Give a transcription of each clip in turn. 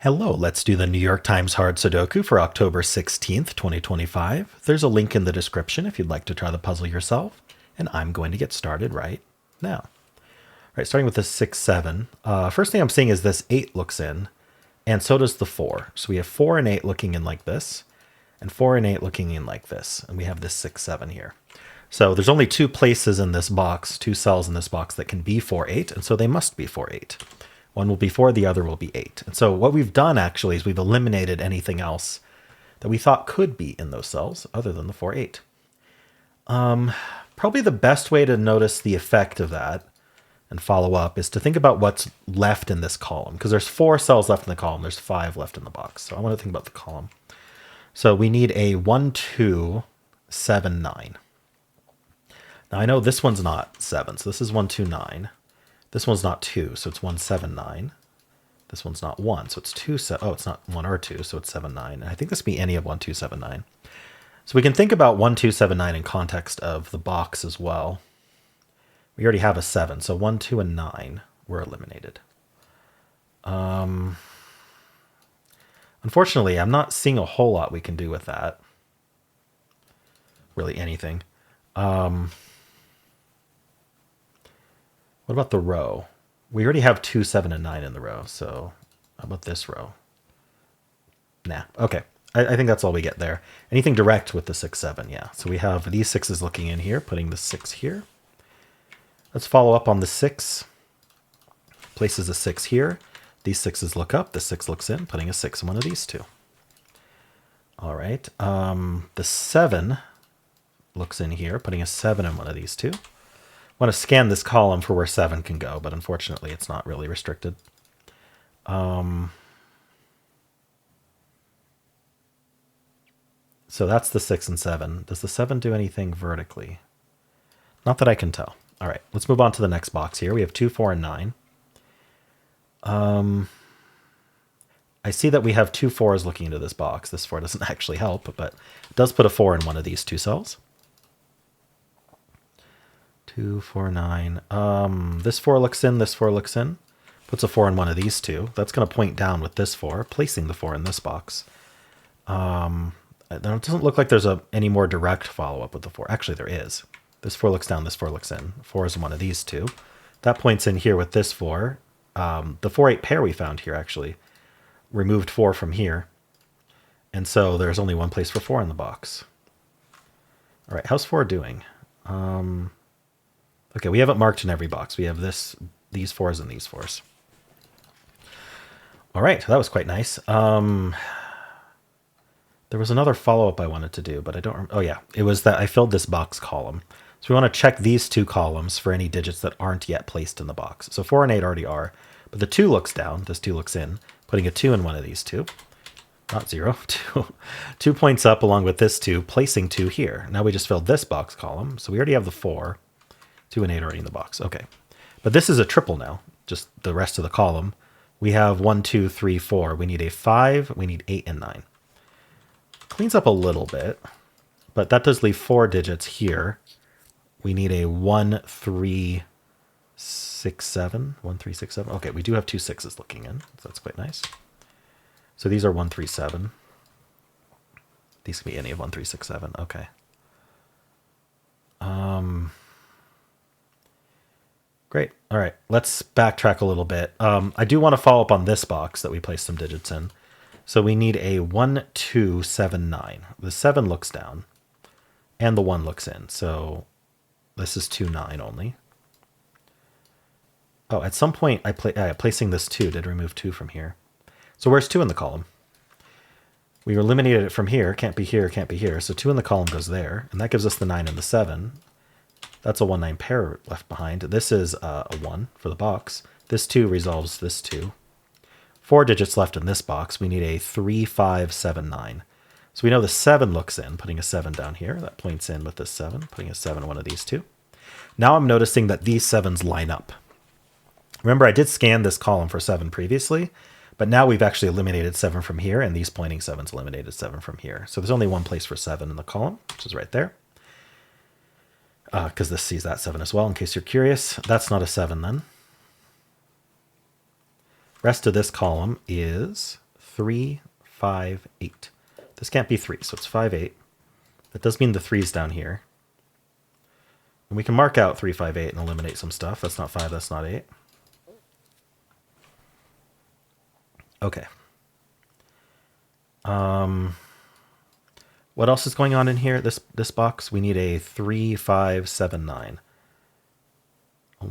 Hello, let's do the New York Times Hard Sudoku for October 16th, 2025. There's a link in the description if you'd like to try the puzzle yourself, and I'm going to get started right now. All right, starting with this 6, 7. First thing I'm seeing is this 8 looks in, and so does the 4. So we have 4 and 8 looking in like this, and 4 and 8 looking in like this, and we have this 6, 7 here. So there's only 2 places in this box, 2 cells in this box that can be 4, 8, and so they must be 4, 8. One will be 4, the other will be 8. And so what we've done actually is we've eliminated anything else that we thought could be in those cells other than the 4, 8. Probably the best way to notice the effect of that and follow up is to think about what's left in this column, because there's 4 cells left in the column. There's 5 left in the box. So I want to think about the column. So we need a 1, 2, 7, 9. Now I know this one's not 7, so this is 1, 2, 9. This one's not 2, so it's 1, 7, 9. This one's not 1, so it's 2, 7. Oh, it's not 1 or 2, so it's 7, 9. And I think this can be any of 1, 2, 7, 9. So we can think about 1, 2, 7, 9 in context of the box as well. We already have a 7, so 1, 2, and 9 were eliminated. Unfortunately, I'm not seeing a whole lot we can do with that. Really anything. What about the row? We already have 2, 7, and 9 in the row, so how about this row? Nah, okay. I think that's all we get there. Anything direct with the 6, 7, yeah. So we have these 6s looking in here, putting the 6 here. Let's follow up on the 6. Places a 6 here. These 6s look up, the 6 looks in, putting a 6 in one of these two. All right, the 7 looks in here, putting a 7 in one of these two. I want to scan this column for where 7 can go, but unfortunately it's not really restricted. So that's the 6 and 7. Does the 7 do anything vertically? Not that I can tell. All right, let's move on to the next box here. We have 2, 4, and 9. I see that we have 2 4s looking into this box. This 4 doesn't actually help, but it does put a 4 in one of these 2 cells. 2, 4, 9. This 4 looks in, this 4 looks in. Puts a 4 in one of these two. That's going to point down with this 4, placing the 4 in this box. It doesn't look like there's any more direct follow-up with the 4. Actually, there is. This 4 looks down, this 4 looks in. 4 is in one of these two. That points in here with this 4. The 4, 8 pair we found here actually removed 4 from here. And so there's only one place for 4 in the box. All right, how's 4 doing? Okay, we have it marked in every box. We have these 4s and these 4s. All right, that was quite nice. There was another follow-up I wanted to do, but I don't. Oh yeah, it was that I filled this box column. So we want to check these 2 columns for any digits that aren't yet placed in the box. So 4 and 8 already are, but the 2 looks down. This 2 looks in, putting a 2 in one of these 2. Not 0, 2. 2 points up along with this 2, placing 2 here. Now we just filled this box column, so we already have the 4. 2 and 8 already in the box. Okay. But this is a triple now, just the rest of the column. We have 1, 2, 3, 4. We need a 5. We need 8 and 9. Cleans up a little bit, but that does leave 4 digits here. We need a 1, 3, 6, 7. 1, 3, 6, 7. Okay, we do have 2 6s looking in, so that's quite nice. So these are 1, 3, 7. These can be any of 1, 3, 6, 7. Okay. Great. All right, let's backtrack a little bit. I do want to follow up on this box that we placed some digits in. So we need a 1, 2, 7, 9. The 7 looks down, and the 1 looks in. So this is 2, 9 only. Oh, at some point, placing this 2 did remove 2 from here. So where's 2 in the column? We eliminated it from here. Can't be here, can't be here. So 2 in the column goes there, and that gives us the 9 and the 7. That's a 1, 9 pair left behind. This is a 1 for the box. This 2 resolves this 2. 4 digits left in this box. We need a 3, 5, 7, 9. So we know the 7 looks in, putting a 7 down here. That points in with this 7, putting a 7 in one of these two. Now I'm noticing that these 7s line up. Remember, I did scan this column for 7 previously, but now we've actually eliminated 7 from here, and these pointing 7s eliminated 7 from here. So there's only one place for 7 in the column, which is right there. Because this sees that 7 as well, in case you're curious. That's not a 7 then. Rest of this column is 3, 5, 8. This can't be 3, so it's 5, 8. That does mean the 3's down here. And we can mark out 3, 5, 8 and eliminate some stuff. That's not 5, that's not 8. Okay. What else is going on in here? This box, we need a 3, 5, 7, 9.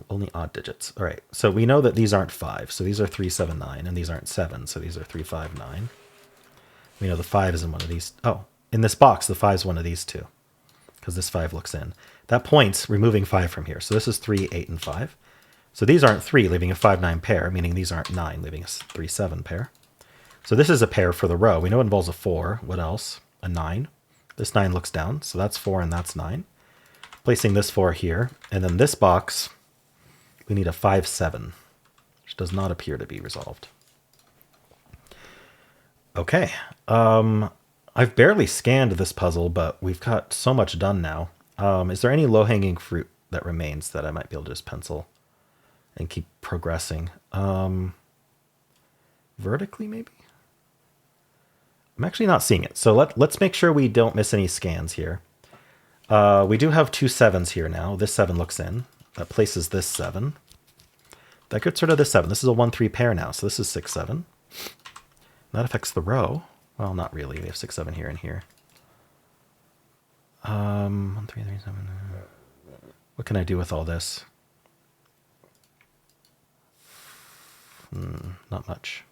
Only odd digits. All right, so we know that these aren't 5, so these are 3, 7, 9, and these aren't 7, so these are 3, 5, 9. We know the 5 is in one of these. Oh, in this box, the 5 is one of these two, because this 5 looks in. That point's removing 5 from here, so this is 3, 8, and 5. So these aren't 3, leaving a 5, 9 pair, meaning these aren't 9, leaving a 3, 7 pair. So this is a pair for the row. We know it involves a 4. What else? A 9. This 9 looks down, so that's 4 and that's 9. Placing this 4 here, and then this box, we need a 5, 7, which does not appear to be resolved. Okay. I've barely scanned this puzzle, but we've got so much done now. Is there any low-hanging fruit that remains that I might be able to just pencil and keep progressing? Vertically, maybe? I'm actually not seeing it. So let's make sure we don't miss any scans here. We do have 2 7s here now. This 7 looks in. That places this 7. That gets rid of this 7. This is a 1, 3 pair now, so this is 6, 7. That affects the row. Well, not really. We have 6, 7 here and here. 1, 3, 3, 7. What can I do with all this? Not much.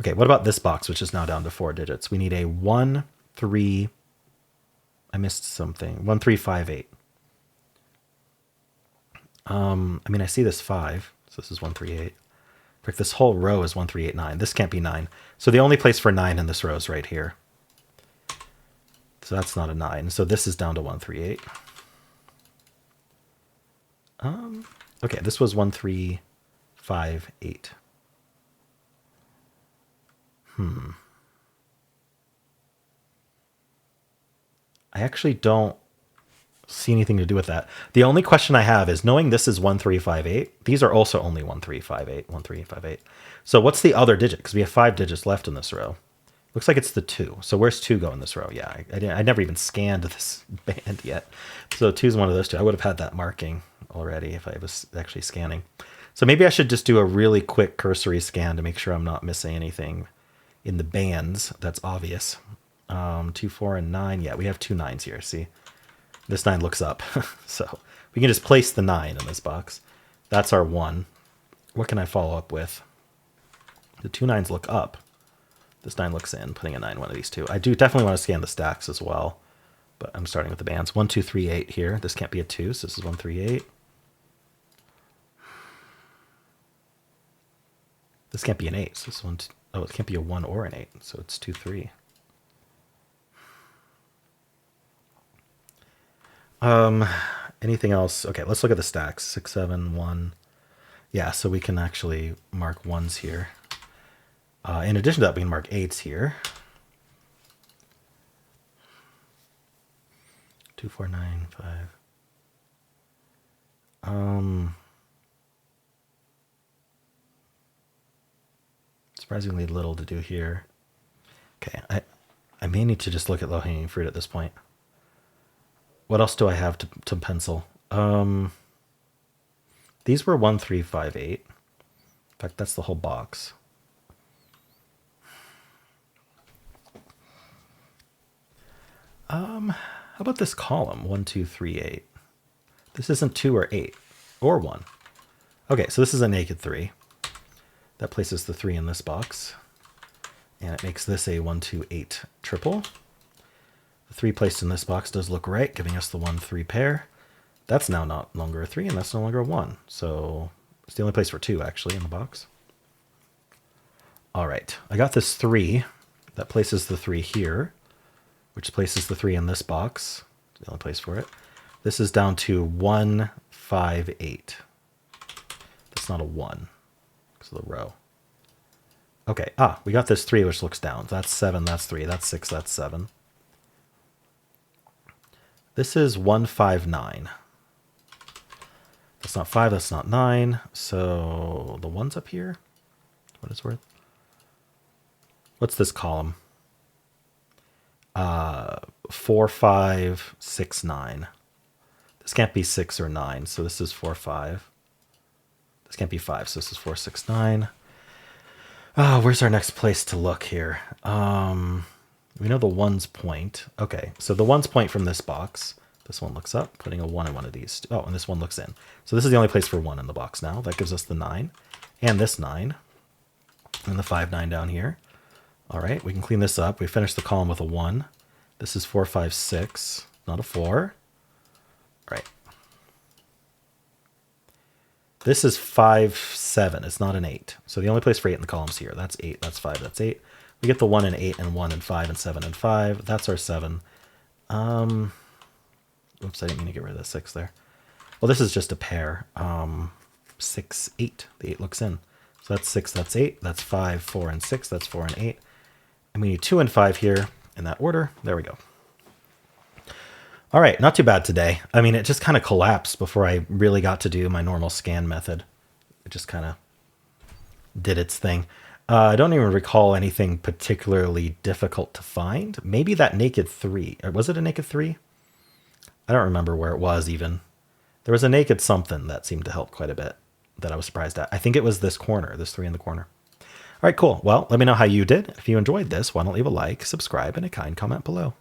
Okay, what about this box, which is now down to 4 digits? We need a 1, 3. I missed something. 1, 3, 5, 8. I mean, I see this 5, so this is 1, 3, 8. But this whole row is 1, 3, 8, 9. This can't be 9. So the only place for 9 in this row is right here. So that's not a 9. So this is down to 1, 3, 8. Okay, this was 1, 3, 5, 8. I actually don't see anything to do with that. The only question I have is, knowing this is 1, 3, 5, 8, these are also only 1, 3, 5, 8, 1, 3, 5, 8. So what's the other digit? Because we have 5 digits left in this row. Looks like it's the 2. So where's 2 go in this row? Yeah, I never even scanned this band yet. So 2 is one of those two. I would have had that marking already if I was actually scanning. So maybe I should just do a really quick cursory scan to make sure I'm not missing anything in the bands. That's obvious. 2, 4, and 9. Yeah, we have 2 9s here. See, this 9 looks up. So we can just place the 9 in this box. That's our 1. What can I follow up with? The 2 9s look up. This 9 looks in, putting a 9 one of these two. I do definitely want to scan the stacks as well, but I'm starting with the bands. 1, 2, 3, 8 here. This can't be a 2, so this is 1, 3, 8. This can't be an 8, so this one. Oh, it can't be a 1 or an 8, so it's 2, 3. Anything else? Okay, let's look at the stacks. 6, 7, 1. Yeah, so we can actually mark 1s here. In addition to that, we can mark 8s here. 2, 4, 9, 5. Surprisingly little to do here. Okay, I may need to just look at low-hanging fruit at this point. What else do I have to pencil? These were 1, 3, 5, 8. In fact, that's the whole box. How about this column? 1, 2, 3, 8. This isn't 2 or 8 or 1. Okay, so this is a naked 3. That places the 3 in this box. And it makes this a 1, 2, 8 triple. The 3 placed in this box does look right, giving us the 1, 3 pair. That's now not longer a 3, and that's no longer a 1. So it's the only place for 2, actually, in the box. All right, I got this 3. That places the 3 here, which places the 3 in this box. It's the only place for it. This is down to 1, 5, 8. That's not a 1, because of the row. Okay, we got this 3, which looks down. That's 7, that's 3, that's 6, that's 7. This is 1, 5, 9. That's not 5, that's not 9. So the 1's up here, what it's worth. What's this column? 4, 5, 6, 9. This can't be 6 or 9, so this is 4, 5. This can't be 5, so this is 4, 6, 9. Oh, where's our next place to look here? We know the ones point. Okay, so the ones point from this box. This one looks up, putting a 1 in one of these. Oh, and this one looks in. So this is the only place for 1 in the box now. That gives us the 9. And this 9. And the 5, 9 down here. All right, we can clean this up. We finished the column with a 1. This is 4, 5, 6, not a 4. All right. This is 5, 7. It's not an 8. So the only place for 8 in the column is here. That's 8, that's 5, that's 8. We get the 1 and 8 and 1 and 5 and 7 and 5. That's our 7. Oops, I didn't mean to get rid of the 6 there. Well, this is just a pair. 6, 8. The 8 looks in. So that's 6, that's 8. That's 5, 4, and 6. That's 4 and 8. And we need 2 and 5 here in that order. There we go. All right, not too bad today. I mean, it just kind of collapsed before I really got to do my normal scan method. It just kind of did its thing. I don't even recall anything particularly difficult to find. Maybe that naked 3. Or was it a naked 3? I don't remember where it was even. There was a naked something that seemed to help quite a bit that I was surprised at. I think it was this corner, this 3 in the corner. All right, cool. Well, let me know how you did. If you enjoyed this, why don't leave a like, subscribe, and a kind comment below.